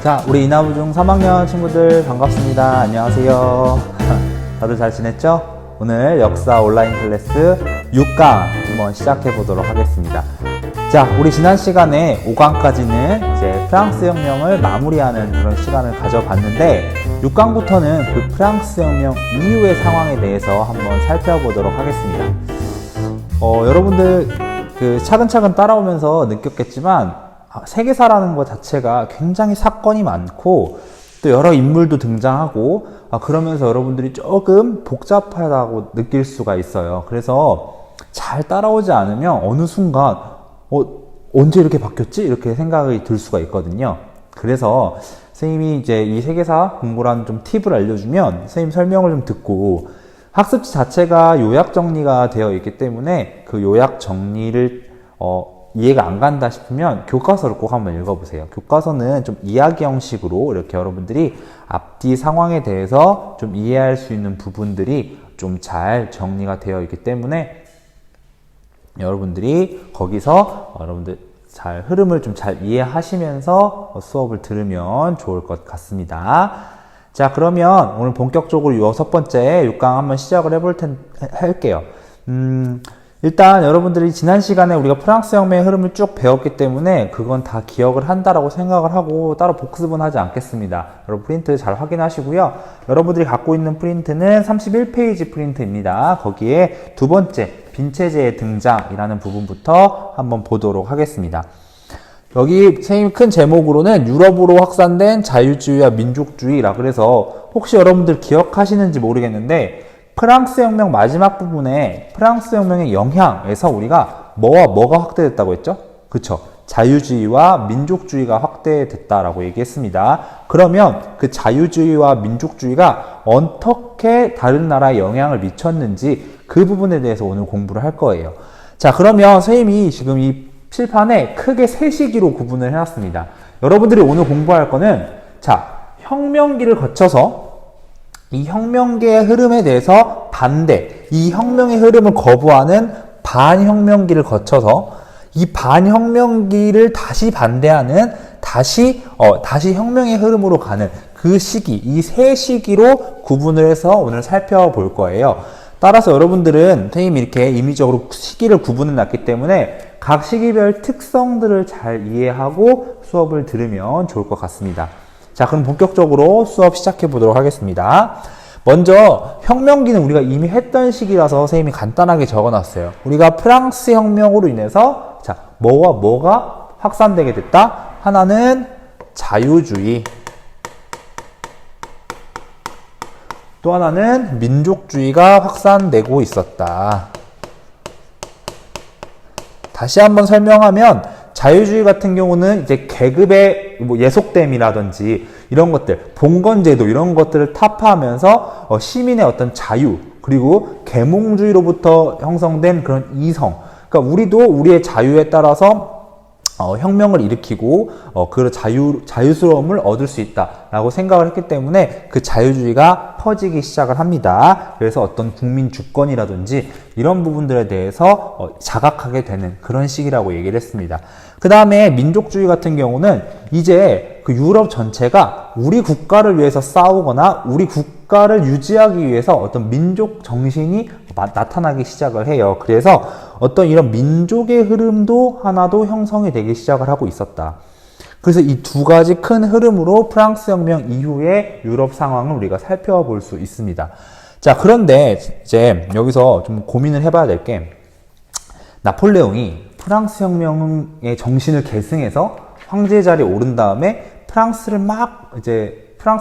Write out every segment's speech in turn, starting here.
자, 우리 이나무중 3학년 친구들 반갑습니다. 안녕하세요. 다들 잘 지냈죠? 오늘 역사 온라인 클래스 6강 한번 시작해 보도록 하겠습니다. 자, 우리 지난 시간에 5강까지는 이제 프랑스 혁명을 마무리하는 그런 시간을 가져봤는데 6강부터는 그 프랑스 혁명 이후의 상황에 대해서 한번 살펴보도록 하겠습니다. 여러분들 차근차근 따라오면서 느꼈겠지만 세계사라는 것 자체가 굉장히 사건이 많고 또 여러 인물도 등장하고 그러면서 여러분들이 조금 복잡하다고 느낄 수가 있어요. 그래서 잘 따라오지 않으면 어느 순간 언제 이렇게 바뀌었지? 이렇게 생각이 들 수가 있거든요. 그래서 선생님이 이제 이 세계사 공부라는 좀 팁을 알려주면 선생님 설명을 좀 듣고 학습지 자체가 요약 정리가 되어 있기 때문에 그 요약 정리를 이해가 안 간다 싶으면 교과서를 꼭 한번 읽어보세요. 교과서는 좀 이야기 형식으로 이렇게 여러분들이 앞뒤 상황에 대해서 좀 이해할 수 있는 부분들이 좀 잘 정리가 되어 있기 때문에 여러분들이 거기서 여러분들 잘 흐름을 좀 잘 이해하시면서 수업을 들으면 좋을 것 같습니다. 자, 그러면 오늘 본격적으로 6번째 6강 한번 시작을 할게요. 일단 여러분들이 지난 시간에 우리가 프랑스 혁명의 흐름을 쭉 배웠기 때문에 그건 다 기억을 한다라고 생각을 하고 따로 복습은 하지 않겠습니다. 여러분 프린트 잘 확인하시고요. 여러분들이 갖고 있는 프린트는 31페이지 프린트입니다. 거기에 두 번째 빈체제의 등장이라는 부분부터 한번 보도록 하겠습니다. 여기 선생님 큰 제목으로는 유럽으로 확산된 자유주의와 민족주의라 그래서 혹시 여러분들 기억하시는지 모르겠는데 프랑스 혁명 마지막 부분에 프랑스 혁명의 영향에서 우리가 뭐가 확대됐다고 했죠? 그쵸? 자유주의와 민족주의가 확대됐다라고 얘기했습니다. 그러면 그 자유주의와 민족주의가 어떻게 다른 나라에 영향을 미쳤는지 그 부분에 대해서 오늘 공부를 할 거예요. 자, 그러면 선생님이 지금 이 칠판에 크게 세 시기로 구분을 해놨습니다. 여러분들이 오늘 공부할 거는 자, 혁명기를 거쳐서 이 혁명기의 흐름에 대해서 반대, 이 혁명의 흐름을 거부하는 반혁명기를 거쳐서 이 반혁명기를 다시 반대하는 다시 혁명의 흐름으로 가는 그 시기, 이 세 시기로 구분을 해서 오늘 살펴볼 거예요. 따라서 여러분들은 선생님이 이렇게 임의적으로 시기를 구분해 놨기 때문에 각 시기별 특성들을 잘 이해하고 수업을 들으면 좋을 것 같습니다. 자, 그럼 본격적으로 수업 시작해 보도록 하겠습니다. 먼저 혁명기는 우리가 이미 했던 시기라서 선생님이 간단하게 적어놨어요. 우리가 프랑스 혁명으로 인해서 자, 뭐가 확산되게 됐다? 하나는 자유주의, 또 하나는 민족주의가 확산되고 있었다. 다시 한번 설명하면 자유주의 같은 경우는 이제 계급의 예속됨이라든지 이런 것들, 봉건제도 이런 것들을 타파하면서 시민의 어떤 자유 그리고 계몽주의로부터 형성된 그런 이성. 그러니까 우리도 우리의 자유에 따라서 혁명을 일으키고 그 자유스러움을 얻을 수 있다라고 생각을 했기 때문에 그 자유주의가 퍼지기 시작을 합니다. 그래서 어떤 국민 주권이라든지 이런 부분들에 대해서 자각하게 되는 그런 시기라고 얘기를 했습니다. 그 다음에 민족주의 같은 경우는 이제 그 유럽 전체가 우리 국가를 위해서 싸우거나 우리 국가를 유지하기 위해서 어떤 민족 정신이 나타나기 시작을 해요. 그래서 어떤 이런 민족의 흐름도 하나도 형성이 되기 시작을 하고 있었다. 그래서 이 두 가지 큰 흐름으로 프랑스 혁명 이후의 유럽 상황을 우리가 살펴볼 수 있습니다. 자, 그런데 이제 여기서 좀 고민을 해봐야 될 게 나폴레옹이 프랑스 혁명의 정신을 계승해서 황제 자리에 오른 다음에 프랑스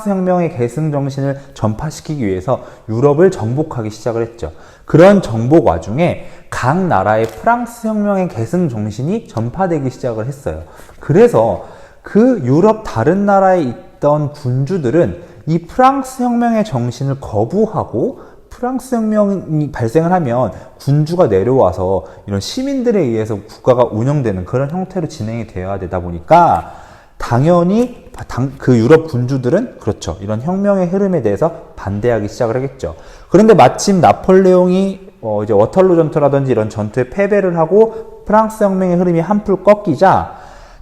혁명의 계승 정신을 전파시키기 위해서 유럽을 정복하기 시작을 했죠. 그런 정복 와중에 각 나라의 프랑스 혁명의 계승 정신이 전파되기 시작을 했어요. 그래서 그 유럽 다른 나라에 있던 군주들은 이 프랑스 혁명의 정신을 거부하고 프랑스 혁명이 발생을 하면 군주가 내려와서 이런 시민들에 의해서 국가가 운영되는 그런 형태로 진행이 되어야 되다 보니까 당연히 그 유럽 군주들은 그렇죠. 이런 혁명의 흐름에 대해서 반대하기 시작을 하겠죠. 그런데 마침 나폴레옹이 이제 워털루 전투라든지 이런 전투에 패배를 하고 프랑스 혁명의 흐름이 한풀 꺾이자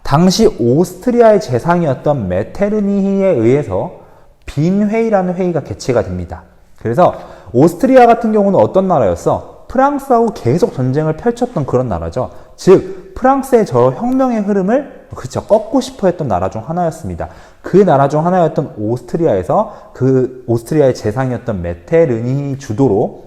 당시 오스트리아의 재상이었던 메테르니히에 의해서 빈회의라는 회의가 개최가 됩니다. 그래서 오스트리아 같은 경우는 어떤 나라였어? 프랑스하고 계속 전쟁을 펼쳤던 그런 나라죠. 즉 프랑스의 저 혁명의 흐름을 그렇죠, 꺾고 싶어 했던 나라 중 하나였습니다. 그 나라 중 하나였던 오스트리아에서 그 오스트리아의 재상이었던 메테르니히 주도로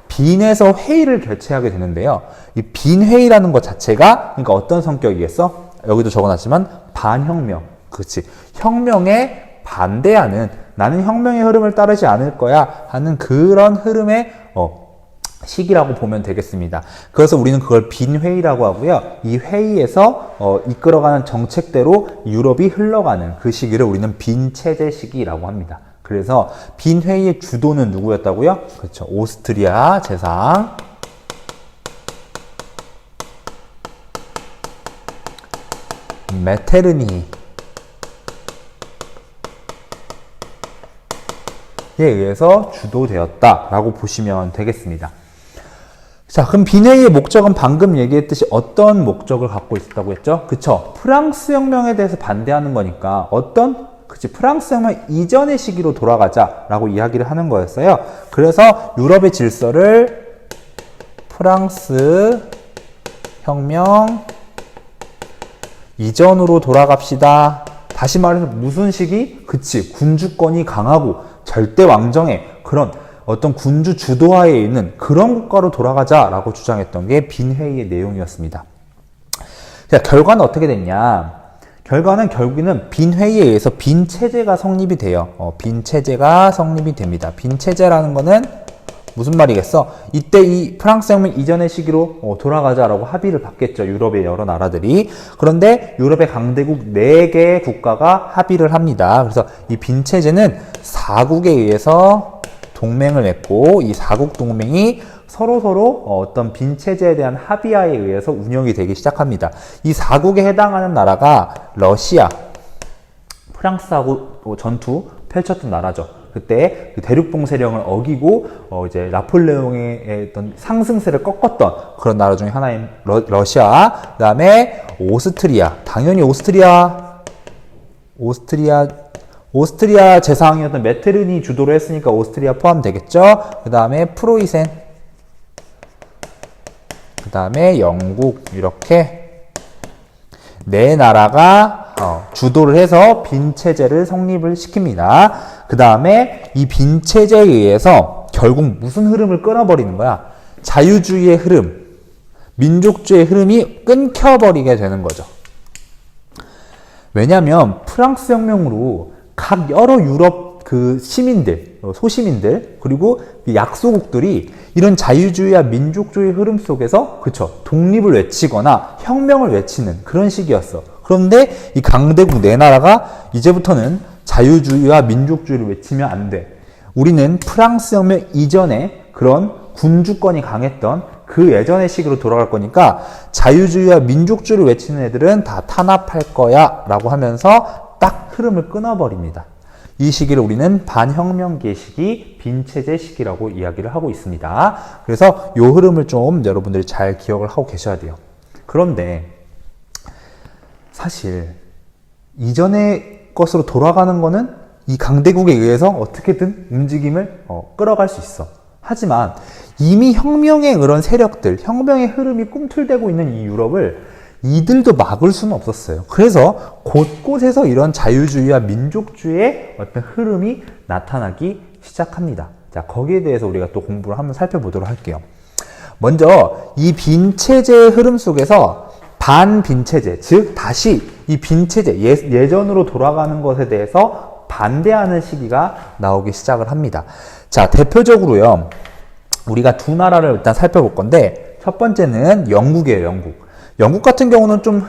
빈에서 회의를 개최하게 되는데요. 이 빈회의라는 것 자체가 그러니까 어떤 성격이겠어? 여기도 적어놨지만 반혁명, 그렇지, 혁명에 반대하는, 나는 혁명의 흐름을 따르지 않을 거야 하는 그런 흐름의 시기라고 보면 되겠습니다. 그래서 우리는 그걸 빈회의라고 하고요. 이 회의에서 이끌어가는 정책대로 유럽이 흘러가는 그 시기를 우리는 빈체제 시기라고 합니다. 그래서 빈회의의 주도는 누구였다고요? 그렇죠, 오스트리아 재상 메테르니히에 의해서 주도되었다라고 보시면 되겠습니다. 자, 그럼 빈회의의 목적은 방금 얘기했듯이 어떤 목적을 갖고 있었다고 했죠? 그쵸? 프랑스 혁명에 대해서 반대하는 거니까 그치, 프랑스 혁명 이전의 시기로 돌아가자라고 이야기를 하는 거였어요. 그래서 유럽의 질서를 프랑스 혁명 이전으로 돌아갑시다. 다시 말해서 무슨 시기? 그치, 군주권이 강하고 절대 왕정의 그런 어떤 군주 주도하에 있는 그런 국가로 돌아가자라고 주장했던 게 빈회의의 내용이었습니다. 자, 결과는 어떻게 됐냐? 결과는 결국에는 빈회의에 의해서 빈체제가 성립이 돼요. 빈체제가 성립이 됩니다. 빈체제라는 거는 무슨 말이겠어? 이때 이 프랑스 혁명 이전의 시기로 돌아가자라고 합의를 받겠죠. 유럽의 여러 나라들이. 그런데 유럽의 강대국 4개의 국가가 합의를 합니다. 그래서 이 빈체제는 4국에 의해서 동맹을 맺고 이 4국 동맹이 서로서로 어떤 빈체제에 대한 합의하에 의해서 운영이 되기 시작합니다. 이 4국에 해당하는 나라가 러시아, 프랑스하고 전투 펼쳤던 나라죠. 그때 그 대륙봉 세력을 어기고 이제 나폴레옹의 어떤 상승세를 꺾었던 그런 나라 중에 하나인 러시아, 그다음에 오스트리아, 당연히 오스트리아 재상이었던 메테르니 주도로 했으니까 오스트리아 포함되겠죠. 그 다음에 프로이센, 그 다음에 영국, 이렇게 4나라가 주도를 해서 빈체제를 성립을 시킵니다. 그 다음에 이 빈체제에 의해서 결국 무슨 흐름을 끊어버리는 거야? 자유주의의 흐름, 민족주의의 흐름이 끊겨버리게 되는 거죠. 왜냐하면 프랑스 혁명으로 각 여러 유럽 그 시민들, 소시민들, 그리고 약소국들이 이런 자유주의와 민족주의 흐름 속에서, 그쵸, 독립을 외치거나 혁명을 외치는 그런 시기였어. 그런데 이 강대국 4나라가 이제부터는 자유주의와 민족주의를 외치면 안 돼. 우리는 프랑스 혁명 이전에 그런 군주권이 강했던 그 예전의 시기로 돌아갈 거니까 자유주의와 민족주의를 외치는 애들은 다 탄압할 거야 라고 하면서 딱 흐름을 끊어버립니다. 이 시기를 우리는 반혁명기의 시기, 빈체제 시기라고 이야기를 하고 있습니다. 그래서 이 흐름을 좀 여러분들이 잘 기억을 하고 계셔야 돼요. 그런데 사실 이전의 것으로 돌아가는 거는 이 강대국에 의해서 어떻게든 움직임을 끌어갈 수 있어. 하지만 이미 혁명의 그런 세력들, 혁명의 흐름이 꿈틀대고 있는 이 유럽을 이들도 막을 수는 없었어요. 그래서 곳곳에서 이런 자유주의와 민족주의의 어떤 흐름이 나타나기 시작합니다. 자, 거기에 대해서 우리가 또 공부를 한번 살펴보도록 할게요. 먼저 이 빈체제의 흐름 속에서 반빈체제, 즉 다시 이 빈체제, 예전으로 돌아가는 것에 대해서 반대하는 시기가 나오기 시작을 합니다. 자, 대표적으로요, 우리가 2나라를 일단 살펴볼 건데, 첫 번째는 영국이에요. 영국 같은 경우는 좀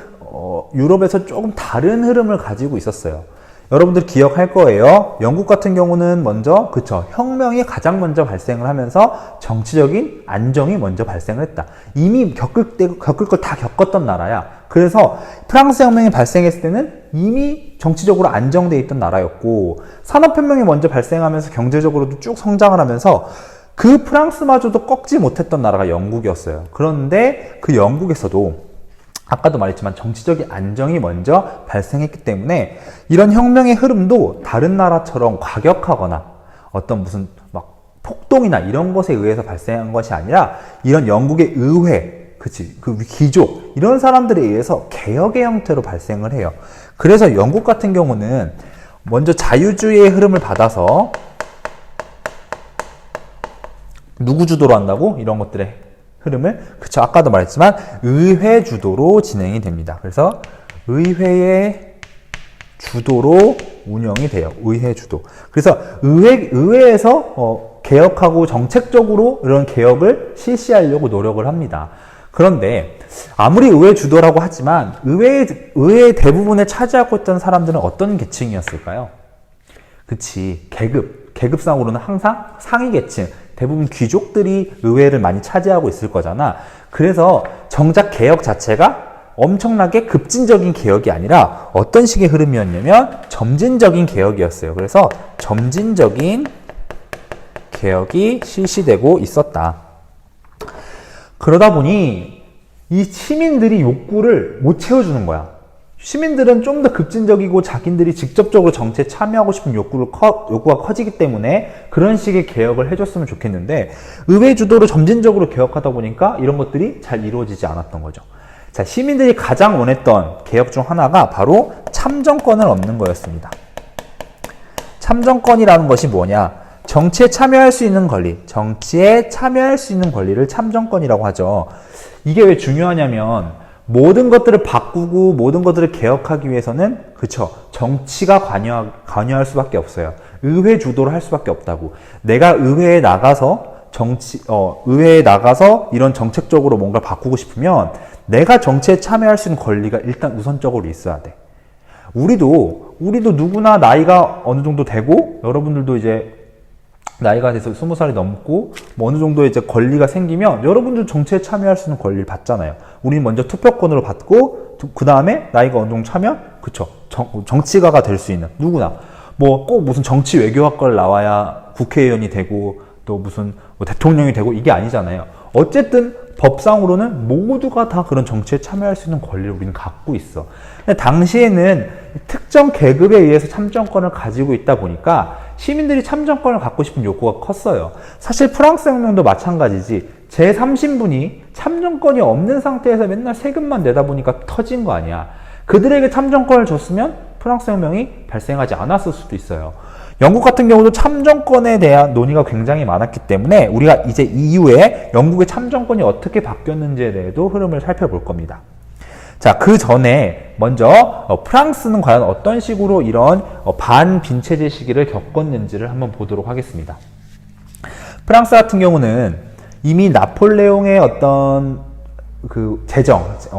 유럽에서 조금 다른 흐름을 가지고 있었어요. 여러분들 기억할 거예요. 영국 같은 경우는 먼저, 그쵸, 혁명이 가장 먼저 발생을 하면서 정치적인 안정이 먼저 발생을 했다. 이미 겪을 걸 다 겪었던 나라야. 그래서 프랑스 혁명이 발생했을 때는 이미 정치적으로 안정돼 있던 나라였고, 산업혁명이 먼저 발생하면서 경제적으로도 쭉 성장을 하면서 그 프랑스마저도 꺾지 못했던 나라가 영국이었어요. 그런데 그 영국에서도 아까도 말했지만 정치적인 안정이 먼저 발생했기 때문에 이런 혁명의 흐름도 다른 나라처럼 과격하거나 어떤 무슨 막 폭동이나 이런 것에 의해서 발생한 것이 아니라 이런 영국의 의회, 그 귀족 이런 사람들에 의해서 개혁의 형태로 발생을 해요. 그래서 영국 같은 경우는 먼저 자유주의의 흐름을 받아서 누구 주도로 한다고? 이런 것들의 흐름을 아까도 말했지만 의회 주도로 진행이 됩니다. 그래서 의회의 주도로 운영이 돼요. 의회 주도. 그래서 의회에서 개혁하고 정책적으로 이런 개혁을 실시하려고 노력을 합니다. 그런데 아무리 의회 주도라고 하지만 의회의 대부분을 차지하고 있던 사람들은 어떤 계층이었을까요? 그치, 계급상으로는 항상 상위 계층, 대부분 귀족들이 의회를 많이 차지하고 있을 거잖아. 그래서 정작 개혁 자체가 엄청나게 급진적인 개혁이 아니라 어떤 식의 흐름이었냐면 점진적인 개혁이었어요. 그래서 점진적인 개혁이 실시되고 있었다. 그러다 보니 이 시민들이 욕구를 못 채워주는 거야. 시민들은 좀 더 급진적이고 자기들이 직접적으로 정치에 참여하고 싶은 욕구가 커지기 때문에 그런 식의 개혁을 해줬으면 좋겠는데 의회 주도로 점진적으로 개혁하다 보니까 이런 것들이 잘 이루어지지 않았던 거죠. 자, 시민들이 가장 원했던 개혁 중 하나가 바로 참정권을 얻는 거였습니다. 참정권이라는 것이 뭐냐? 정치에 참여할 수 있는 권리, 정치에 참여할 수 있는 권리를 참정권이라고 하죠. 이게 왜 중요하냐면 모든 것들을 바꾸고 모든 것들을 개혁하기 위해서는 정치가 관여할 수밖에 없어요. 의회 주도를 할 수밖에 없다고. 내가 의회에 나가서 이런 정책적으로 뭔가 바꾸고 싶으면 내가 정치에 참여할 수 있는 권리가 일단 우선적으로 있어야 돼. 우리도 누구나 나이가 어느 정도 되고 여러분들도 이제 나이가 돼서 20살이 넘고 어느 정도 이제 권리가 생기면 여러분들 정치에 참여할 수 있는 권리를 받잖아요. 우리는 먼저 투표권으로 받고 그 다음에 나이가 어느 정도 차면 정치가가 될 수 있는 누구나 꼭 무슨 정치 외교학과를 나와야 국회의원이 되고 또 무슨 대통령이 되고 이게 아니잖아요. 어쨌든 법상으로는 모두가 다 그런 정치에 참여할 수 있는 권리를 우리는 갖고 있어. 근데 당시에는 특정 계급에 의해서 참정권을 가지고 있다 보니까 시민들이 참정권을 갖고 싶은 욕구가 컸어요. 사실 프랑스 혁명도 마찬가지지. 제3신분이 참정권이 없는 상태에서 맨날 세금만 내다 보니까 터진 거 아니야. 그들에게 참정권을 줬으면 프랑스 혁명이 발생하지 않았을 수도 있어요. 영국 같은 경우도 참정권에 대한 논의가 굉장히 많았기 때문에 우리가 이제 이후에 영국의 참정권이 어떻게 바뀌었는지에 대해도 흐름을 살펴볼 겁니다. 자, 그 전에 먼저 프랑스는 과연 어떤 식으로 이런 반빈체제 시기를 겪었는지를 한번 보도록 하겠습니다. 프랑스 같은 경우는 이미 나폴레옹의 어떤 그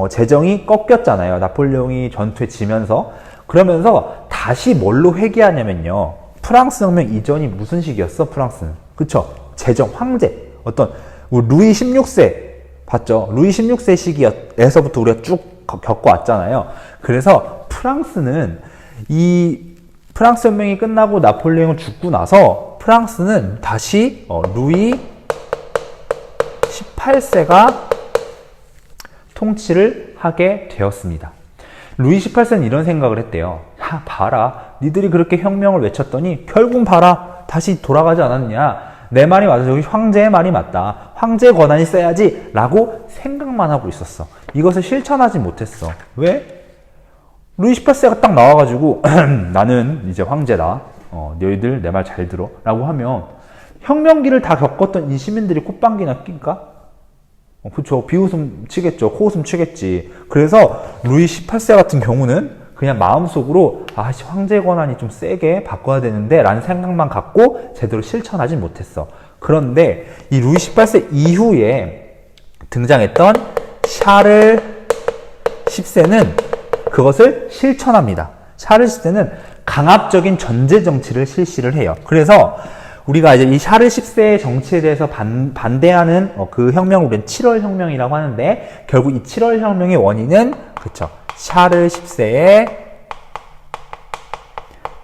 재정이 꺾였잖아요. 나폴레옹이 전투에 지면서. 그러면서 다시 뭘로 회귀하냐면요. 프랑스 혁명 이전이 무슨 시기였어? 프랑스는. 그쵸? 재정, 황제. 루이 16세 봤죠? 루이 16세 시기에서부터 우리가 쭉 겪어왔잖아요. 그래서 프랑스는 프랑스 혁명이 끝나고 나폴레옹을 죽고 나서 프랑스는 다시 루이 18세가 통치를 하게 되었습니다. 루이 18세는 이런 생각을 했대요. 봐라. 니들이 그렇게 혁명을 외쳤더니 결국 봐라. 다시 돌아가지 않았냐. 내 말이 맞아. 여기 황제의 말이 맞다. 황제의 권한이 세야지. 라고 생각만 하고 있었어. 이것을 실천하지 못했어. 왜? 루이 18세가 딱 나와가지고 나는 이제 황제다. 너희들 내 말 잘 들어. 라고 하면 혁명기를 다 겪었던 이 시민들이 콧방귀나 낄까? 그쵸. 비웃음 치겠죠. 코웃음 치겠지. 그래서 루이 18세 같은 경우는 그냥 마음속으로 황제 권한이 좀 세게 바꿔야 되는데 라는 생각만 갖고 제대로 실천하지 못했어. 그런데 이 루이 18세 이후에 등장했던 샤를 10세는 그것을 실천합니다. 샤를 10세는 강압적인 전제 정치를 실시를 해요. 그래서 우리가 이제 이 샤를 10세의 정치에 대해서 반대하는 그 혁명을 우리는 7월 혁명이라고 하는데 결국 이 7월 혁명의 원인은 샤를 10세의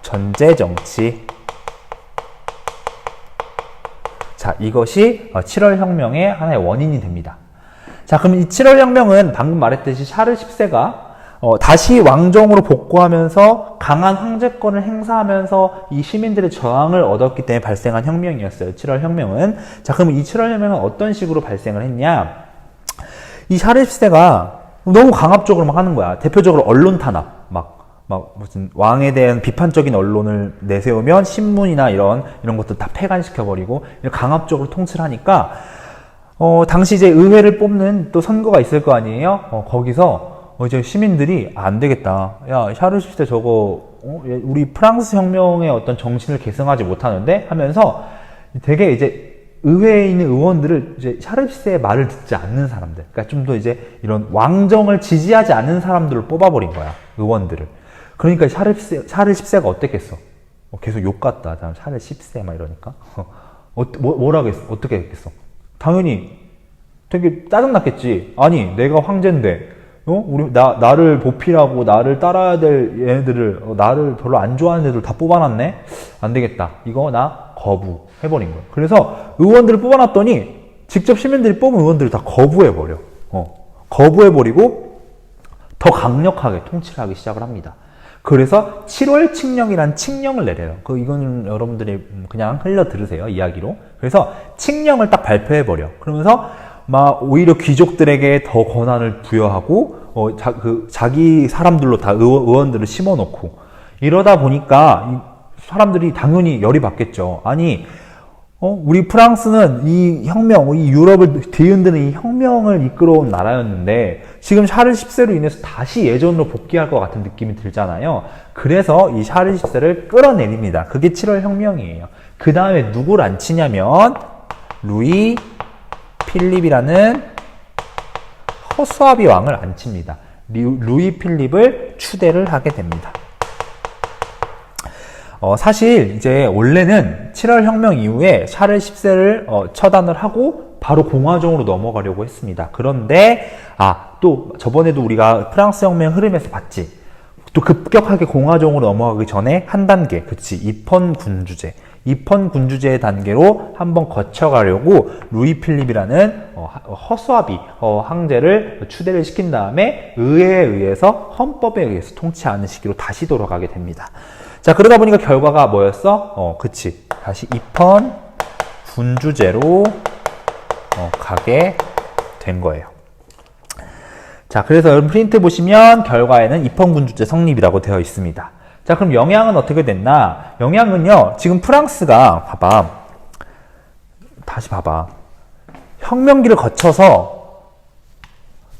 전제 정치. 자, 이것이 7월 혁명의 하나의 원인이 됩니다. 자, 그럼 이 7월 혁명은 방금 말했듯이 샤를 10세가 다시 왕정으로 복구하면서 강한 황제권을 행사하면서 이 시민들의 저항을 얻었기 때문에 발생한 혁명이었어요. 7월 혁명은. 자, 그럼 이 7월 혁명은 어떤 식으로 발생을 했냐? 이 샤를 10세가 너무 강압적으로 막 하는 거야. 대표적으로 언론 탄압. 막 무슨 왕에 대한 비판적인 언론을 내세우면 신문이나 이런 것들 다 폐간시켜버리고 강압적으로 통치를 하니까 당시 이제 의회를 뽑는 또 선거가 있을 거 아니에요? 거기서 이제 시민들이 안 되겠다. 야, 샤를 10세 저거 우리 프랑스 혁명의 어떤 정신을 계승하지 못하는데 하면서 되게 이제 의회에 있는 의원들을 이제 샤를 10세의 말을 듣지 않는 사람들, 그러니까 좀 더 이제 이런 왕정을 지지하지 않는 사람들을 뽑아버린 거야, 의원들을. 그러니까 샤를 10세가 어땠겠어? 계속 욕 같다. 샤를 10세 막 이러니까 뭐라고 했어? 어떻게 했겠어? 당연히 되게 짜증났겠지. 아니, 내가 황제인데 나를 보필하고 나를 따라야 될 얘네들을 나를 별로 안 좋아하는 애들 다 뽑아놨네? 안 되겠다. 이거 나 거부해버린 거야. 그래서 의원들을 뽑아놨더니 직접 시민들이 뽑은 의원들을 다 거부해버려. 거부해버리고 더 강력하게 통치를 하기 시작을 합니다. 그래서 7월 칙령이란 칙령을 내려요. 이거는 여러분들이 그냥 흘려 들으세요, 이야기로. 그래서 칙령을 딱 발표해버려. 그러면서 막 오히려 귀족들에게 더 권한을 부여하고 자기 사람들로 다 의원들을 심어놓고 이러다 보니까 이 사람들이 당연히 열이 받겠죠. 아니 우리 프랑스는 이 혁명, 이 유럽을 뒤흔드는 이 혁명을 이끌어온 나라였는데 지금 샤를 10세로 인해서 다시 예전으로 복귀할 것 같은 느낌이 들잖아요. 그래서 이 샤를 10세를 끌어내립니다. 그게 7월 혁명이에요. 그 다음에 누구를 앉히냐면 루이 필립이라는 허수아비 왕을 앉힙니다. 루이 필립을 추대를 하게 됩니다. 사실 이제 원래는 7월 혁명 이후에 샤를 10세를 처단을 하고 바로 공화정으로 넘어가려고 했습니다. 그런데 또 저번에도 우리가 프랑스 혁명 흐름에서 봤지. 또 급격하게 공화정으로 넘어가기 전에 한 단계, 그치, 입헌군주제. 입헌군주제의 단계로 한번 거쳐가려고 루이 필립이라는 허수아비 황제를 추대를 시킨 다음에 의회에 의해서 헌법에 의해서 통치하는 시기로 다시 돌아가게 됩니다. 자, 그러다 보니까 결과가 뭐였어? 그치. 다시 입헌군주제로 가게 된 거예요. 자, 그래서 여러분 프린트 보시면 결과에는 입헌군주제 성립이라고 되어 있습니다. 자, 그럼 영향은 어떻게 됐나? 영향은요, 지금 프랑스가 다시 봐봐. 혁명기를 거쳐서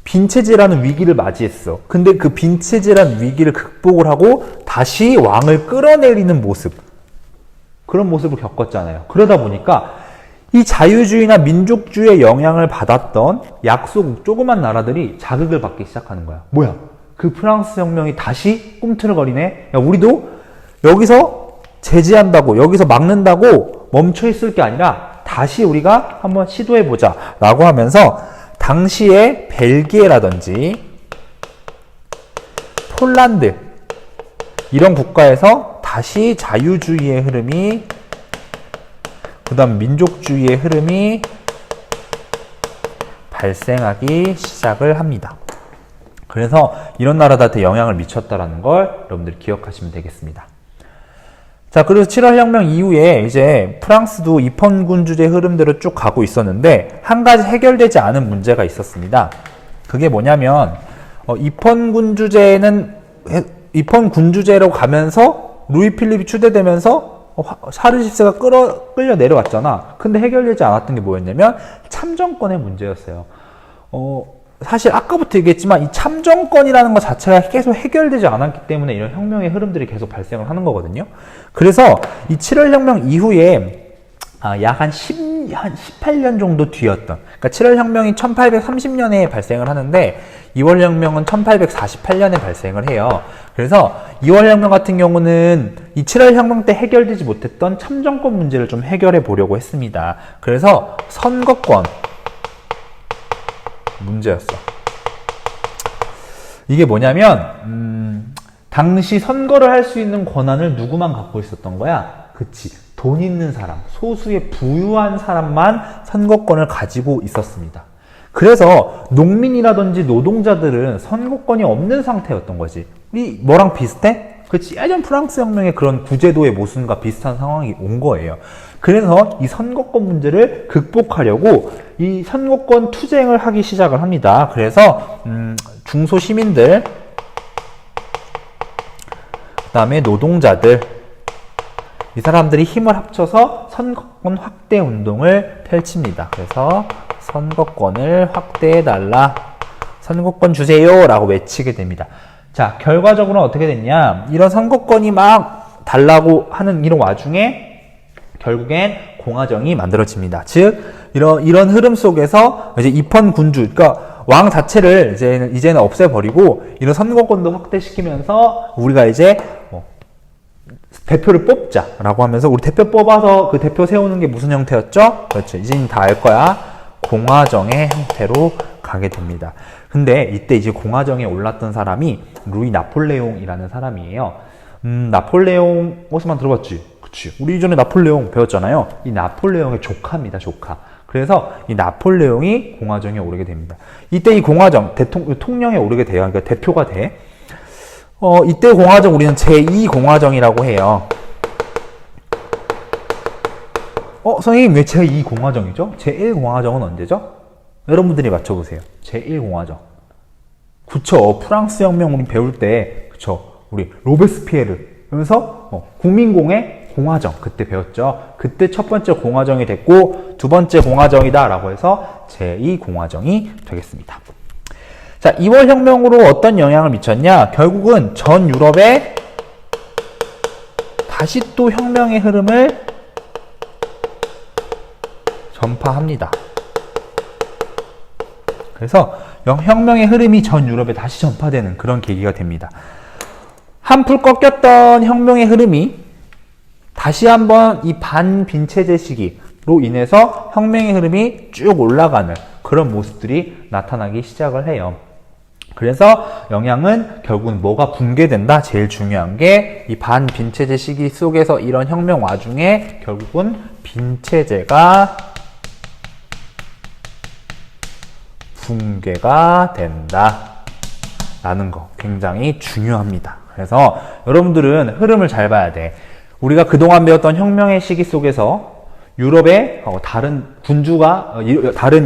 빈체제라는 위기를 맞이했어. 근데 그 빈체제라는 위기를 극복을 하고 다시 왕을 끌어내리는 모습, 그런 모습을 겪었잖아요. 그러다 보니까 이 자유주의나 민족주의의 영향을 받았던 약소국 조그만 나라들이 자극을 받기 시작하는 거야. 뭐야? 그 프랑스 혁명이 다시 꿈틀거리네? 야, 우리도 여기서 제지한다고, 여기서 막는다고 멈춰있을 게 아니라 다시 우리가 한번 시도해보자 라고 하면서 당시에 벨기에라든지 폴란드 이런 국가에서 다시 자유주의의 흐름이, 그 다음 민족주의의 흐름이 발생하기 시작을 합니다. 그래서 이런 나라들한테 영향을 미쳤다라는 걸 여러분들이 기억하시면 되겠습니다. 자, 그래서 7월 혁명 이후에 이제 프랑스도 입헌군주제 흐름대로 쭉 가고 있었는데 한 가지 해결되지 않은 문제가 있었습니다. 그게 뭐냐면 입헌군주제로 가면서 루이 필립이 추대되면서 샤를 10세가 끌려 내려왔잖아. 근데 해결되지 않았던 게 뭐였냐면 참정권의 문제였어요. 사실 아까부터 얘기했지만 이 참정권이라는 것 자체가 계속 해결되지 않았기 때문에 이런 혁명의 흐름들이 계속 발생을 하는 거거든요. 그래서 이 7월 혁명 이후에 약 한 18년 정도 뒤였던, 그러니까 7월 혁명이 1830년에 발생을 하는데 2월 혁명은 1848년에 발생을 해요. 그래서 2월 혁명 같은 경우는 이 7월 혁명 때 해결되지 못했던 참정권 문제를 좀 해결해 보려고 했습니다. 그래서 선거권 문제였어. 이게 뭐냐면 당시 선거를 할 수 있는 권한을 누구만 갖고 있었던 거야? 그치, 돈 있는 사람, 소수의 부유한 사람만 선거권을 가지고 있었습니다. 그래서 농민이라든지 노동자들은 선거권이 없는 상태였던 거지. 우리 뭐랑 비슷해? 그치, 예전 프랑스 혁명의 그런 구제도의 모순과 비슷한 상황이 온 거예요. 그래서 이 선거권 문제를 극복하려고 이 선거권 투쟁을 하기 시작을 합니다. 그래서 중소 시민들, 그 다음에 노동자들, 이 사람들이 힘을 합쳐서 선거권 확대 운동을 펼칩니다. 그래서 선거권을 확대해달라, 선거권 주세요 라고 외치게 됩니다. 자, 결과적으로는 어떻게 됐냐, 이런 선거권이 막 달라고 하는 이런 와중에 결국엔 공화정이 만들어집니다. 즉 이런 흐름 속에서 이제 입헌군주, 그러니까 왕 자체를 이제는 없애버리고 이런 선거권도 확대시키면서 우리가 이제 대표를 뽑자라고 하면서, 우리 대표 뽑아서 그 대표 세우는 게 무슨 형태였죠? 그렇죠. 이제는 다 알 거야. 공화정의 형태로 가게 됩니다. 근데 이때 이제 공화정에 올랐던 사람이 루이 나폴레옹이라는 사람이에요. 나폴레옹 어디서만 들어봤지? 그치. 우리 이전에 나폴레옹 배웠잖아요. 이 나폴레옹의 조카입니다. 조카. 그래서 이 나폴레옹이 공화정에 오르게 됩니다. 이때 이 공화정, 통령에 오르게 돼요. 그러니까 대표가 돼. 이때 공화정 우리는 제2공화정이라고 해요. 선생님 왜 제2공화정이죠? 제1공화정은 언제죠? 여러분들이 맞춰보세요. 제1공화정. 그쵸. 프랑스 혁명 우리 배울 때, 그쵸. 우리 로베스피에르. 그러면서 국민공회 공화정. 그때 배웠죠. 그때 첫 번째 공화정이 됐고, 두 번째 공화정이다 라고 해서 제2공화정이 되겠습니다. 자, 2월 혁명으로 어떤 영향을 미쳤냐? 결국은 전 유럽에 다시 또 혁명의 흐름을 전파합니다. 그래서 혁명의 흐름이 전 유럽에 다시 전파되는 그런 계기가 됩니다. 한풀 꺾였던 혁명의 흐름이 다시 한번 이 반빈체제 시기로 인해서 혁명의 흐름이 쭉 올라가는 그런 모습들이 나타나기 시작을 해요. 그래서 영향은 결국은 뭐가 붕괴된다? 제일 중요한 게 이 반빈체제 시기 속에서 이런 혁명 와중에 결국은 빈체제가 붕괴가 된다 라는 거 굉장히 중요합니다. 그래서 여러분들은 흐름을 잘 봐야 돼. 우리가 그동안 배웠던 혁명의 시기 속에서 유럽의 다른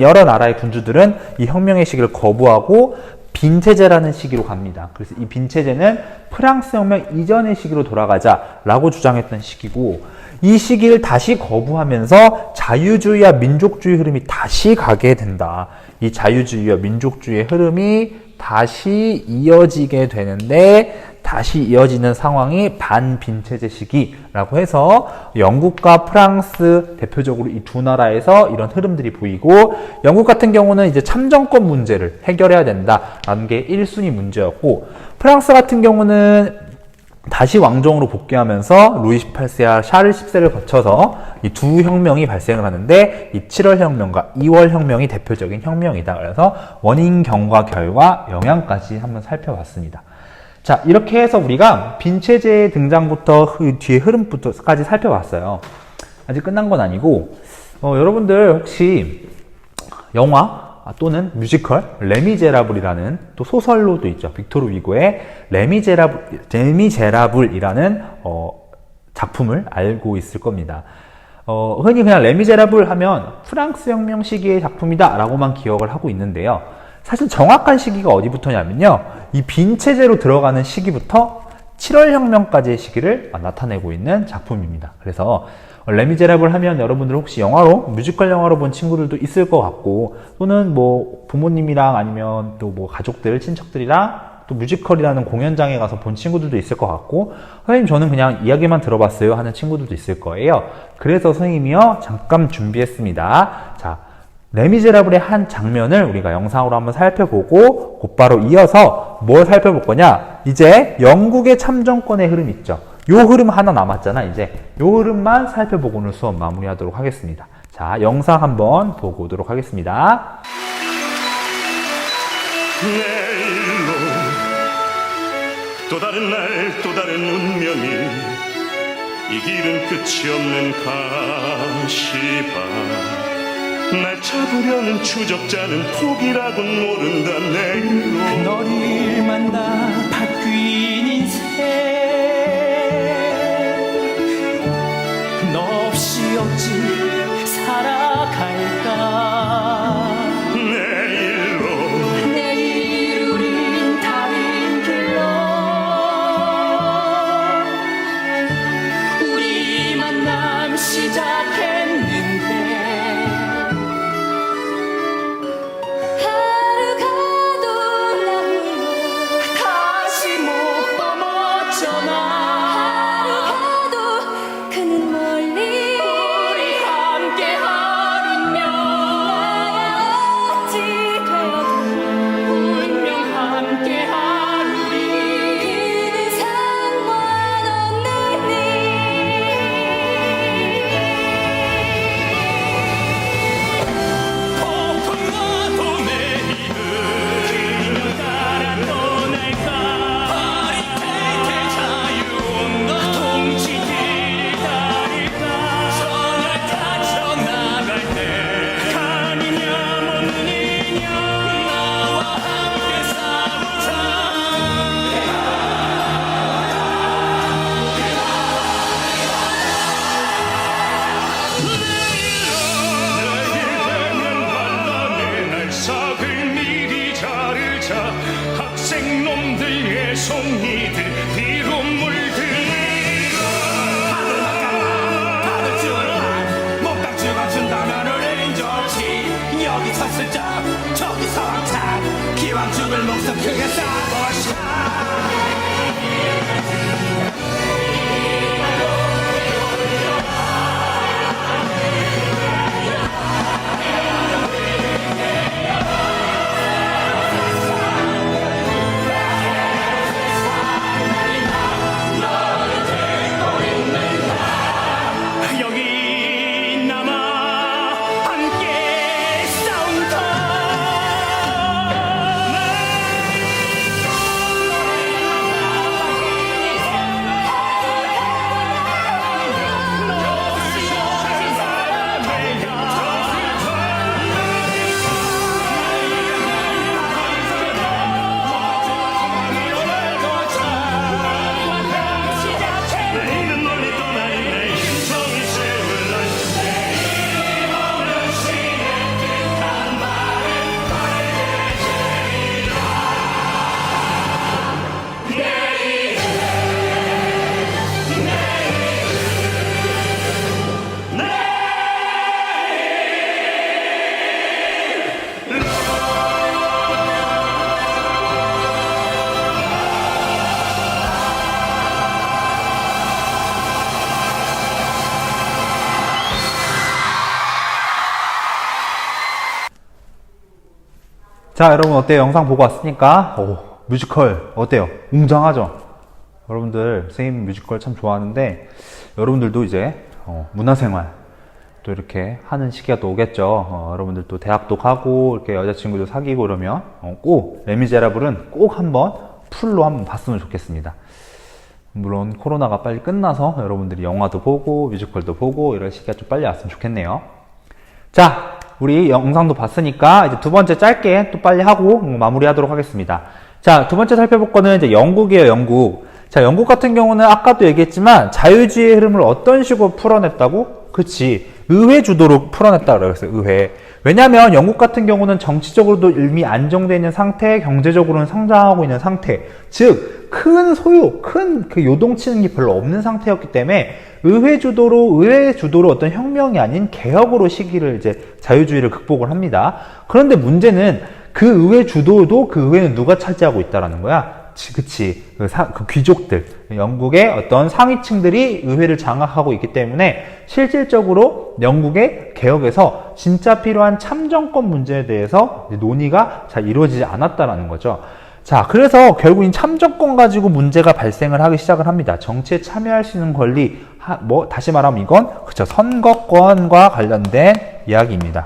여러 나라의 군주들은 이 혁명의 시기를 거부하고 빈체제라는 시기로 갑니다. 그래서 이 빈체제는 프랑스 혁명 이전의 시기로 돌아가자라고 주장했던 시기고, 이 시기를 다시 거부하면서 자유주의와 민족주의 흐름이 다시 가게 된다. 이 자유주의와 민족주의의 흐름이 다시 이어지게 되는데, 다시 이어지는 상황이 반빈체제 시기라고 해서 영국과 프랑스 대표적으로 이 두 나라에서 이런 흐름들이 보이고, 영국 같은 경우는 이제 참정권 문제를 해결해야 된다라는 게 1순위 문제였고, 프랑스 같은 경우는 다시 왕정으로 복귀하면서 루이 18세와 샤를 10세를 거쳐서 이 두 혁명이 발생을 하는데, 이 7월 혁명과 2월 혁명이 대표적인 혁명이다. 그래서 원인, 경과, 결과, 영향까지 한번 살펴봤습니다. 자, 이렇게 해서 우리가 빈체제의 등장부터 뒤에 흐름부터까지 살펴봤어요. 아직 끝난 건 아니고, 여러분들 혹시 영화 또는 뮤지컬 레미제라블이라는 또 소설로도 있죠. 빅토르 위고의 레미제라블이라는 작품을 알고 있을 겁니다. 흔히 그냥 레미제라블 하면 프랑스 혁명 시기의 작품이다 라고만 기억을 하고 있는데요. 사실 정확한 시기가 어디부터냐면요, 이 빈체제로 들어가는 시기부터 7월 혁명까지의 시기를 나타내고 있는 작품입니다. 그래서 레미제라블 하면 여러분들 혹시 영화로, 뮤지컬 영화로 본 친구들도 있을 것 같고, 또는 뭐 부모님이랑 아니면 또 뭐 가족들, 친척들이랑 또 뮤지컬이라는 공연장에 가서 본 친구들도 있을 것 같고, 선생님 저는 그냥 이야기만 들어봤어요 하는 친구들도 있을 거예요. 그래서 선생님이요 잠깐 준비했습니다. 자, 레미제라블의 한 장면을 우리가 영상으로 한번 살펴보고 곧바로 이어서 뭘 살펴볼 거냐, 이제 영국의 참정권의 흐름 있죠. 요 흐름 하나 남았잖아. 이제 요 흐름만 살펴보고 오늘 수업 마무리하도록 하겠습니다. 자, 영상 한번 보고 오도록 하겠습니다. 내일로 또 다른 날 또 다른 운명이, 이 길은 끝이 없는 가시밭. 날 잡으려는 추적자는 포기라곤 모른다. 내일로 너를 만나 바뀐 인생 너 없이 어찌 살아갈까. 내일로 내일 우린 다른 길로 우리 만남 시작했는데 하루 가도 나 홀로 다시 못 봐 멋져나. 하루 가도 그는 멀리 우리 함께 하루면 나야 어찌 되어도 운명 함께 하루리. 그는 상관없는 폭풍 와도 내일은 그녀 따라 떠날까. 허리케이트 자유온도 동지길 따를까. 전열 닫혀 나갈 때 가느냐 못 느냐. 나와 함께 싸우자. 반란의 날 삭을 미리 자르자. 학생놈들의 송이들 뒤로 물들리라. 다들 줄라 목닥주가 준다면 우린 좋지. 여기서 슬쩍 저기서 왕창 기왕 죽을 목숨 크게 싸보자. 여기 남아 함께 싸운다. 내일은 멀리 떠나니 내 인성이 세울 날. 내일 오면 시의 뜻한 말은 자, 여러분 어때요? 영상 보고 왔으니까 뮤지컬 어때요? 웅장하죠? 여러분들 선생님 뮤지컬 참 좋아하는데 여러분들도 이제 문화생활 또 이렇게 하는 시기가 또 오겠죠. 여러분들 또 대학도 가고 이렇게 여자친구도 사귀고 그러면 꼭 레미제라블은 꼭 한번 풀로 한번 봤으면 좋겠습니다. 물론 코로나가 빨리 끝나서 여러분들이 영화도 보고 뮤지컬도 보고 이런 시기가 좀 빨리 왔으면 좋겠네요. 자, 우리 영상도 봤으니까 이제 두 번째 짧게 또 빨리 하고 마무리하도록 하겠습니다. 자, 두 번째 살펴볼 거는 이제 영국이에요, 영국. 자, 영국 같은 경우는 아까도 얘기했지만 자유주의의 흐름을 어떤 식으로 풀어냈다고? 그치. 의회 주도로 풀어냈다 그랬어요, 의회. 왜냐면 영국 같은 경우는 정치적으로도 이미 안정되어 있는 상태, 경제적으로는 성장하고 있는 상태. 즉, 큰 소요, 큰 그 요동치는 게 별로 없는 상태였기 때문에 의회 주도로 어떤 혁명이 아닌 개혁으로 시기를 이제 자유주의를 극복을 합니다. 그런데 문제는 그 의회 주도도 그 의회는 누가 차지하고 있다라는 거야. 그치. 그 귀족들, 영국의 어떤 상위층들이 의회를 장악하고 있기 때문에 실질적으로 영국의 개혁에서 진짜 필요한 참정권 문제에 대해서 논의가 잘 이루어지지 않았다라는 거죠. 자, 그래서 결국 이 참정권 가지고 문제가 발생을 하기 시작을 합니다. 정치에 참여할 수 있는 권리, 다시 말하면 이건, 그쵸, 선거권과 관련된 이야기입니다.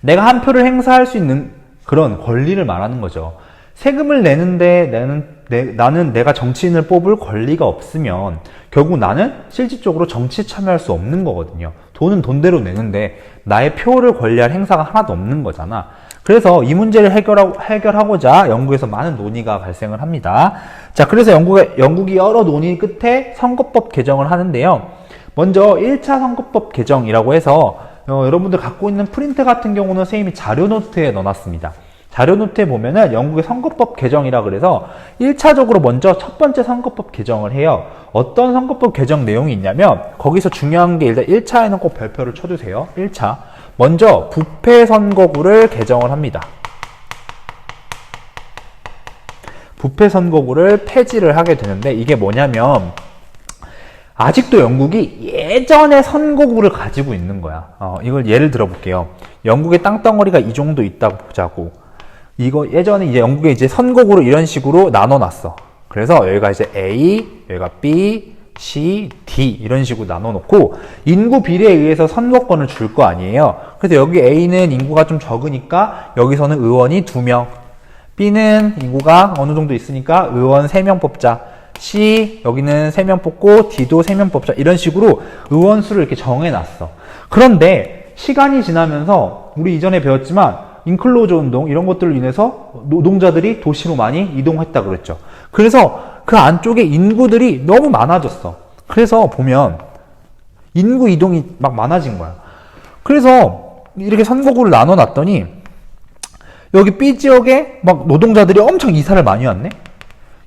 내가 한 표를 행사할 수 있는 그런 권리를 말하는 거죠. 세금을 내는데 나는 나는 내가 정치인을 뽑을 권리가 없으면 결국 나는 실질적으로 정치에 참여할 수 없는 거거든요. 돈은 돈대로 내는데 나의 표를 권리할 행사가 하나도 없는 거잖아. 그래서 이 문제를 해결하고자 영국에서 많은 논의가 발생을 합니다. 자, 그래서 영국이 여러 논의 끝에 선거법 개정을 하는데요. 먼저 1차 선거법 개정이라고 해서 여러분들 갖고 있는 프린트 같은 경우는 선생님이 자료 노트에 넣어놨습니다. 자료 노트에 보면은 영국의 선거법 개정이라 그래서 1차적으로 먼저 첫 번째 선거법 개정을 해요. 어떤 선거법 개정 내용이 있냐면 거기서 중요한 게 일단 1차에는 꼭 별표를 쳐주세요. 1차. 먼저 부패 선거구를 개정을 합니다. 부패 선거구를 폐지를 하게 되는데 이게 뭐냐면 아직도 영국이 예전의 선거구를 가지고 있는 거야. 이걸 예를 들어 볼게요. 영국의 땅덩어리가 이 정도 있다고 보자고. 이거 예전에 이제 영국에 이제 선거구를 이런 식으로 나눠놨어. 그래서 여기가 이제 A, 여기가 B, C, D 이런 식으로 나눠놓고 인구 비례에 의해서 선거권을 줄 거 아니에요. 그래서 여기 A는 인구가 좀 적으니까 여기서는 의원이 2명, B는 인구가 어느 정도 있으니까 의원 3명 뽑자. C 여기는 3명 뽑고 D도 3명 뽑자. 이런 식으로 의원 수를 이렇게 정해놨어. 그런데 시간이 지나면서 우리 이전에 배웠지만 인클로저 운동 이런 것들로 인해서 노동자들이 도시로 많이 이동했다 그랬죠. 그래서 그 안쪽에 인구들이 너무 많아졌어. 그래서 보면 인구 이동이 막 많아진 거야. 그래서 이렇게 선거구를 나눠놨더니 여기 B 지역에 막 노동자들이 엄청 이사를 많이 왔네.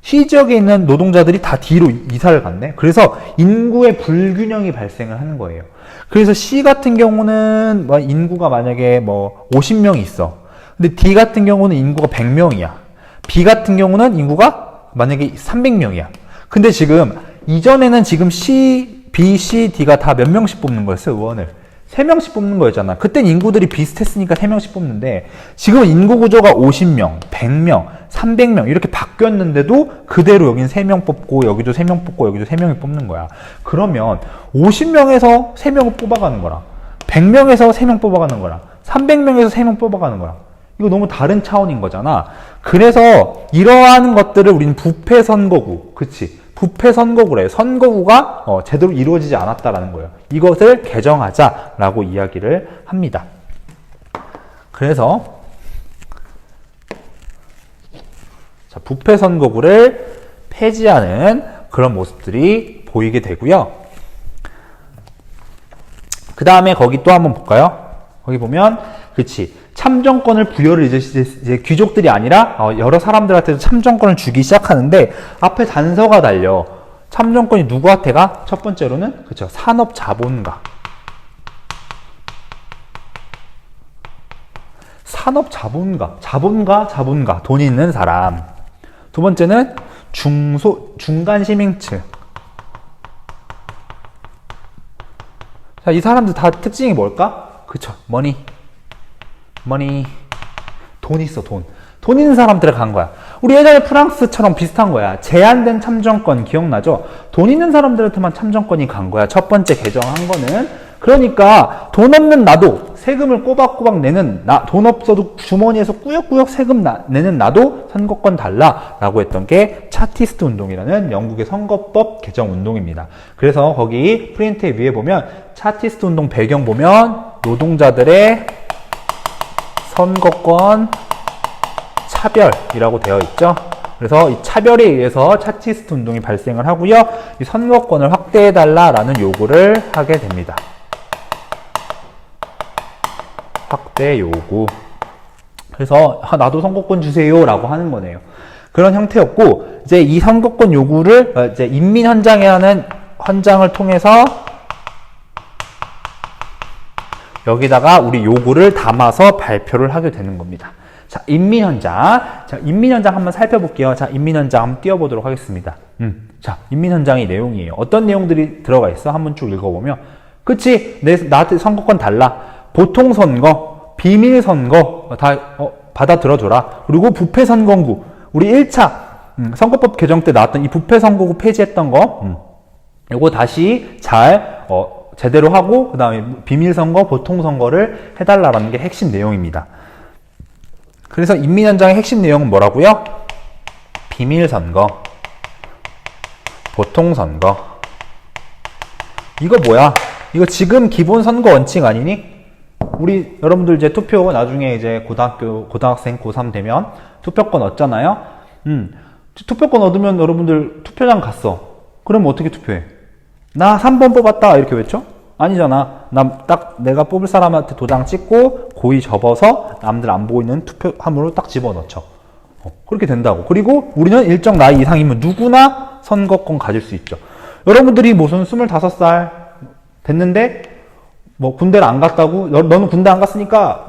C 지역에 있는 노동자들이 다 D로 이사를 갔네. 그래서 인구의 불균형이 발생을 하는 거예요. 그래서 C 같은 경우는 뭐 인구가 만약에 뭐 50명이 있어. 근데 D 같은 경우는 인구가 100명이야. B 같은 경우는 인구가 만약에 300명이야. 근데 지금 이전에는 지금 B, C, D가 다 몇 명씩 뽑는 거였어요, 의원을. 3명씩 뽑는 거였잖아. 그땐 인구들이 비슷했으니까 3명씩 뽑는데 지금은 인구 구조가 50명, 100명, 300명 이렇게 바뀌었는데도 그대로 여긴 3명 뽑고 여기도 3명 뽑고 여기도 3명이 뽑는 거야. 그러면 50명에서 3명을 뽑아가는 거랑 100명에서 3명 뽑아가는 거랑 300명에서 3명 뽑아가는 거랑 이거 너무 다른 차원인 거잖아. 그래서 이러한 것들을 우리는 부패 선거구, 그치? 부패 선거구래요. 선거구가 제대로 이루어지지 않았다라는 거예요. 이것을 개정하자라고 이야기를 합니다. 그래서 자, 부패 선거구를 폐지하는 그런 모습들이 보이게 되고요. 그 다음에 거기 또 한번 볼까요? 거기 보면 그치 참정권을 부여를 이제 귀족들이 아니라 여러 사람들한테도 참정권을 주기 시작하는데 앞에 단서가 달려. 참정권이 누구한테 가? 첫 번째로는 그쵸 산업자본가. 산업자본가. 자본가. 돈이 있는 사람. 두 번째는 중간 시민층. 자, 이 사람들 다 특징이 뭘까? 그쵸 머니. 돈 있어, 돈 있는 사람들에 간 거야. 우리 예전에 프랑스처럼 비슷한 거야. 제한된 참정권 기억나죠? 돈 있는 사람들한테만 참정권이 간 거야. 첫 번째 개정한 거는. 그러니까 돈 없는 나도 세금을 꼬박꼬박 내는 돈 없어도 주머니에서 꾸역꾸역 세금 내는 나도 선거권 달라라고 했던 게 차티스트 운동이라는 영국의 선거법 개정 운동입니다. 그래서 거기 프린트 위에 보면 차티스트 운동 배경 보면 노동자들의 선거권 차별이라고 되어 있죠. 그래서 이 차별에 의해서 차티스트 운동이 발생을 하고요. 이 선거권을 확대해달라라는 요구를 하게 됩니다. 확대 요구. 그래서 나도 선거권 주세요라고 하는 거네요. 그런 형태였고 이제 이 선거권 요구를 이제 인민헌장이라는 헌장을 통해서 여기다가 우리 요구를 담아서 발표를 하게 되는 겁니다. 자, 인민헌장. 자, 인민헌장 한번 살펴볼게요. 자, 인민헌장 한번 띄워보도록 하겠습니다. 자, 인민헌장의 내용이에요. 어떤 내용들이 들어가 있어? 한번 쭉 읽어보면. 그치? 나한테 선거권 달라. 보통선거, 비밀선거, 다, 받아 들어줘라. 그리고 부패선거구. 우리 1차, 선거법 개정 때 나왔던 이 부패선거구 폐지했던 거, 요거 다시 잘, 제대로 하고, 그 다음에 비밀선거, 보통선거를 해달라는 게 핵심 내용입니다. 그래서 인민헌장의 핵심 내용은 뭐라고요? 비밀선거, 보통선거. 이거 뭐야? 이거 지금 기본 선거 원칙 아니니? 우리 여러분들 이제 투표 나중에 이제 고등학생 고3 되면 투표권 얻잖아요? 투표권 얻으면 여러분들 투표장 갔어. 그럼 어떻게 투표해? 나 3번 뽑았다 이렇게 외쳐? 아니잖아. 내가 뽑을 사람한테 도장 찍고 고의 접어서 남들 안 보고 있는 투표함으로 딱 집어넣죠. 그렇게 된다고. 그리고 우리는 일정 나이 이상이면 누구나 선거권 가질 수 있죠. 여러분들이 무슨 25살 됐는데 뭐 군대를 안 갔다고 너는 군대 안 갔으니까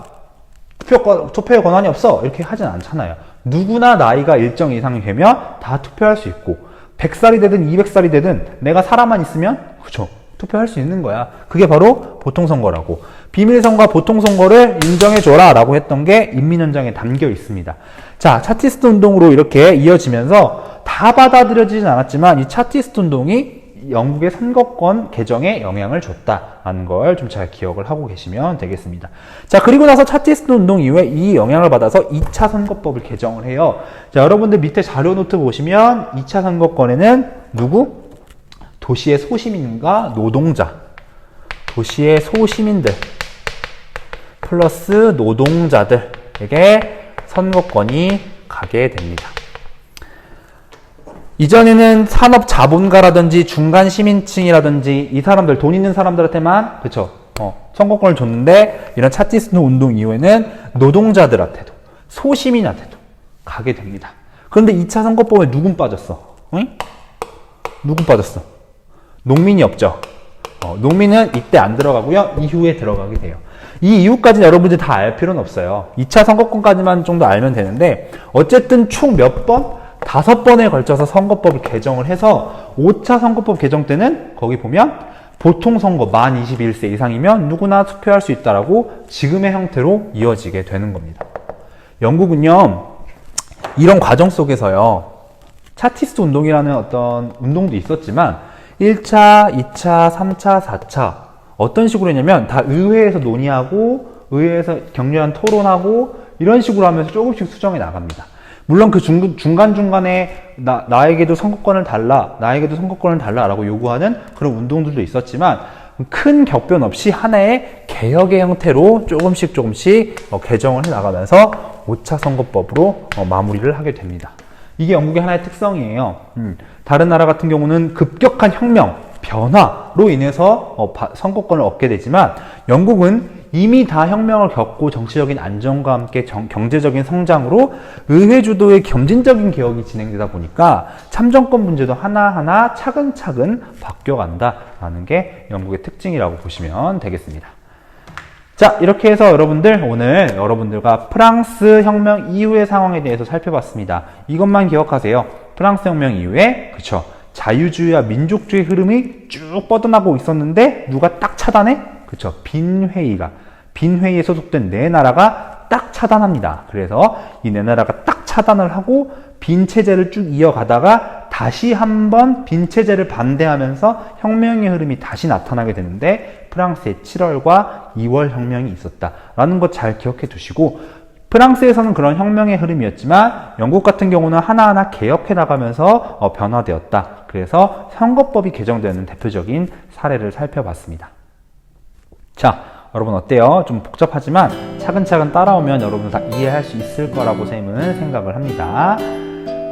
투표에 권한이 없어 이렇게 하진 않잖아요. 누구나 나이가 일정 이상이 되면 다 투표할 수 있고 100살이 되든 200살이 되든 내가 살아만 있으면 그쵸 투표할 수 있는 거야. 그게 바로 보통선거라고. 비밀선거와 보통선거를 인정해줘라 라고 했던 게 인민헌장에 담겨 있습니다. 자, 차티스트 운동으로 이렇게 이어지면서 다 받아들여지진 않았지만 이 차티스트 운동이 영국의 선거권 개정에 영향을 줬다라는 걸 좀 잘 기억을 하고 계시면 되겠습니다. 자, 그리고 나서 차티스트 운동 이후에 이 영향을 받아서 2차 선거법을 개정을 해요. 자, 여러분들 밑에 자료 노트 보시면 2차 선거권에는 누구? 도시의 소시민과 노동자, 도시의 소시민들 플러스 노동자들에게 선거권이 가게 됩니다. 이전에는 산업 자본가라든지 중간 시민층이라든지 이 사람들 돈 있는 사람들한테만 그쵸 선거권을 줬는데 이런 차티스트 운동 이후에는 노동자들한테도 소시민한테도 가게 됩니다. 그런데 2차 선거법에 누군 빠졌어? 응? 누군 빠졌어? 농민이 없죠. 농민은 이때 안 들어가고요. 이후에 들어가게 돼요. 이 이후까지는 여러분들이 다 알 필요는 없어요. 2차 선거권까지만 정도 알면 되는데 어쨌든 총 몇 번? 5번에 걸쳐서 선거법을 개정을 해서 5차 선거법 개정 때는 거기 보면 보통선거 만 21세 이상이면 누구나 투표할 수 있다라고 지금의 형태로 이어지게 되는 겁니다. 영국은요, 이런 과정 속에서요, 차티스트 운동이라는 어떤 운동도 있었지만 1차, 2차, 3차, 4차 어떤 식으로 했냐면 다 의회에서 논의하고 의회에서 격렬한 토론하고 이런 식으로 하면서 조금씩 수정해 나갑니다. 물론 그 중간중간에 나에게도 선거권을 달라, 나에게도 선거권을 달라라고 요구하는 그런 운동들도 있었지만 큰 격변 없이 하나의 개혁의 형태로 조금씩 개정을 해 나가면서 5차 선거법으로 마무리를 하게 됩니다. 이게 영국의 하나의 특성이에요. 다른 나라 같은 경우는 급격한 혁명, 변화로 인해서 선거권을 얻게 되지만 영국은 이미 다 혁명을 겪고 정치적인 안정과 함께 경제적인 성장으로 의회 주도의 점진적인 개혁이 진행되다 보니까 참정권 문제도 하나하나 차근차근 바뀌어간다라는 게 영국의 특징이라고 보시면 되겠습니다. 자, 이렇게 해서 여러분들 오늘 여러분들과 프랑스 혁명 이후의 상황에 대해서 살펴봤습니다. 이것만 기억하세요. 프랑스 혁명 이후에 그쵸 자유주의와 민족주의 흐름이 쭉 뻗어나고 있었는데 누가 딱 차단해? 그쵸 빈회의에 소속된 네 나라가 딱 차단합니다. 그래서 이 네 나라가 딱 차단을 하고 빈 체제를 쭉 이어가다가 다시 한번 빈 체제를 반대하면서 혁명의 흐름이 다시 나타나게 되는데 프랑스의 7월과 2월 혁명이 있었다라는 것 잘 기억해 두시고 프랑스에서는 그런 혁명의 흐름이었지만 영국 같은 경우는 하나하나 개혁해 나가면서 변화되었다. 그래서 선거법이 개정되는 대표적인 사례를 살펴봤습니다. 자, 여러분 어때요? 좀 복잡하지만 차근차근 따라오면 여러분 다 이해할 수 있을 거라고 쌤은 생각을 합니다.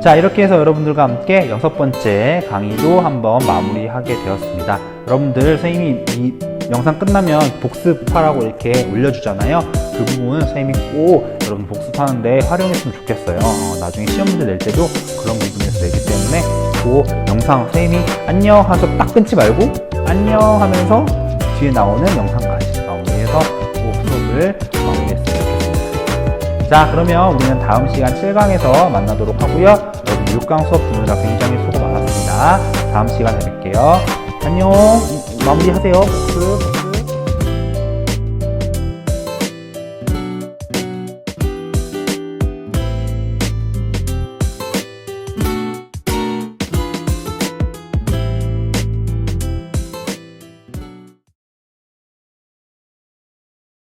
자, 이렇게 해서 여러분들과 함께 6번째 강의도 한번 마무리하게 되었습니다. 여러분들 선생님이 이 영상 끝나면 복습하라고 이렇게 올려주잖아요. 그 부분은 선생님이 꼭 여러분 복습하는데 활용했으면 좋겠어요. 나중에 시험 문제 낼 때도 그런 부분에서 내기 때문에 그 영상 선생님이 안녕 하면서 딱 끊지 말고 안녕 하면서 뒤에 나오는 영상까지 마무리해서 그 수업을 마무리했으면 좋겠습니다. 자, 그러면 우리는 다음 시간 7강에서 만나도록 하고요. 여러분 6강 수업 듣느라 굉장히 수고 많았습니다. 다음 시간에 뵐게요. 안녕. 마무리하세요. 복습.